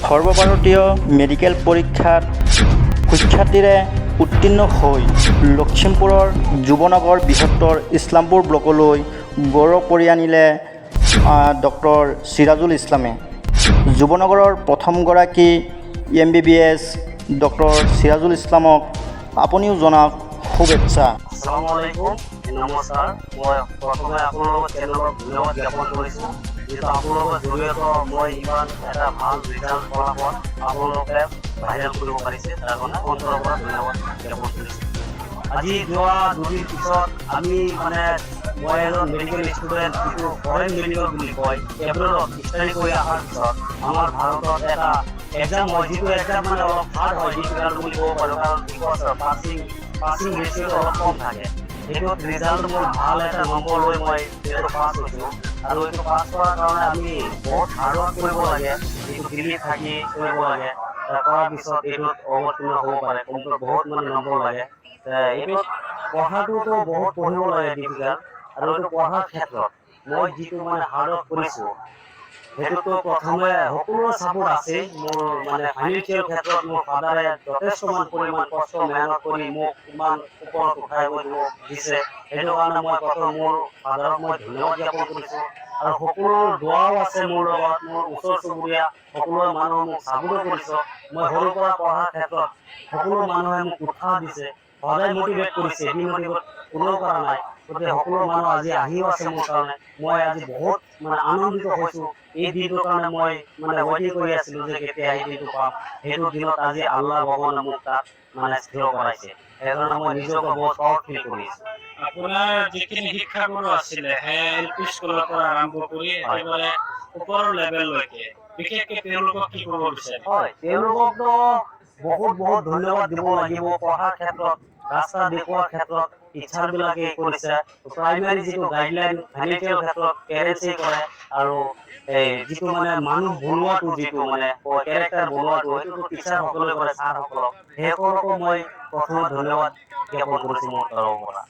সৰ্বভাৰতীয় মেডিকেল পৰীক্ষাত সুখ্যাতিৰে উত্তীৰ্ণ হৈ লখিমপুৰৰ যুৱনগৰ বৃহত্তৰ ইছলামপুৰ ব্লকলৈ গৌৰৱ কঢ়িয়াই আনিলে ডক্টৰ চিৰাজুল ইছলামে। যুৱনগৰৰ প্ৰথমগৰাকী MBBS ডক্টৰ চিৰাজুল ইছলামক আপুনিও জনাওক শুভেচ্ছা। আসসালামু আলাইকুম, নমস্কাৰ। মই প্ৰথমে আপোনালোকৰ চেনেলত ধন্যবাদ জ্ঞাপন কৰিছোঁ, যিহেতু আপোনালোকৰ জৰিয়তে মই ইমান এটা ভাল ৰিজাল্ট ফলাফল আপোনালোকে ভাইৰেল কৰিব পাৰিছে, তাৰ কাৰণে অন্তৰৰ পৰা ধন্যবাদ জ্ঞাপন কৰিছোঁ। আজি যোৱা দুদিন পিছত আমি মই এজন মেডিকেল ষ্টুডেণ্ট, যিটো ফৰেন মেডিকেল বুলি কয়, এব্ৰডত ষ্টাডি কৰি অহাৰ পিছত আমাৰ ভাৰতত এটা এক্সাম হয়, যিটো এক্সাম অলপ হাৰ্ড হয়, ডিফিকাল্ট বুলি ক'ব পাৰোঁ, কাৰণ বিকজ পাছিং ৰেচিঅ'টো অলপ কম থাকে। সেইটোত ৰিজাল্ট মোৰ ভাল এটা নম্বৰ লৈ মই যিহেতু পাছ হৈছোঁ, আৰু এইটো পাছ কৰাৰ কাৰণে আমি বহুত হাৰ্ড ৱৰ্ক কৰিব লাগে, যিটো দিল্লীত থাকি কৰিব লাগে। কৰাৰ পিছত এইটোত অৱতীৰ্ণ হ'ব পাৰে, কমকৈ বহুত নম্বৰ লাগে। এইটোত পঢ়াটোতো বহুত পঢ়িব লাগে ডিফিকাল্ট, আৰু এইটো পঢ়াৰ ক্ষেত্ৰত মই যিটো হাৰ্ড ৱৰ্ক কৰিছোঁ, সেইটোতো প্ৰথমে সকলোৰে ছাপোৰ্ট আছে। মোৰ ফাইনেন্সিয়েল ক্ষেত্ৰত মোৰ ফাদাৰে যথেষ্ট পৰিমাণ কষ্ট মেহনত কৰি মোক ইমান ওপৰত উঠাই গৈ দিছে। সেইটো কাৰণে মই প্ৰথম মোৰ ফাদাৰক মই ধন্যবাদ জ্ঞাপন কৰিছোঁ, আৰু সকলোৰ দোৱাও আছে মোৰ লগত। মোৰ ওচৰ চুবুৰীয়া সকলোৰে মানুহে মোক ছাপোৰ্টো কৰিছে। মই সৰুৰ পৰা পঢ়াৰ ক্ষেত্ৰত সকলো মানুহে মোক উৎসাহ দিছে, সদায় মটিভেট কৰিছে, ডিমটিভেট কোনেও কৰা নাই। গতিকে সকলো মানুহ আজি আহিও আছে মোৰ কাৰণে। মই আজি বহুত আনন্দিত হৈছোঁ। এই দিনটোৰ কাৰণে মই ৱেইটিং কৰি আছিলোঁ যে কেতিয়া এই দিনটো পাম। সেইটো দিনত আজি আল্লাহ ভগৱানে মোক তাত স্থিৰ কৰাইছে। সেইকাৰণে মই নিজকে বহুত প্ৰাউড ফিল কৰিছোঁ। আপোনাৰ যিখিনি শিক্ষাগুৰু আছিলে, LP স্কুলৰ পৰা আৰম্ভ কৰি একেবাৰে ওপৰৰ লেভেললৈকে, বিশেষকৈ তেওঁলোকক কি ক'ব বিচাৰে? হয়, তেওঁলোককতো বহুত ধন্যবাদ দিব লাগিব। পঢ়াৰ ক্ষেত্ৰত, ৰাস্তা দেখুওৱাৰ ক্ষেত্ৰত টিচাৰবিলাকে কৰিছে। প্ৰাইমেৰী যিটো গাইডলাইন ফাইনেন্সিয়েল ক্ষেত্ৰত পেৰেণ্টছেই কৰে, আৰু যিটো মানুহ বনোৱাটো, যিটো কেৰেক্টাৰ বনোৱাটো, সেইটোতো টিচাৰসকলে কৰে, ছাৰসকলক। সেইসকলকো মই প্ৰথমে ধন্যবাদ জ্ঞাপন কৰিছোঁ মোৰ তৰফৰ পৰা।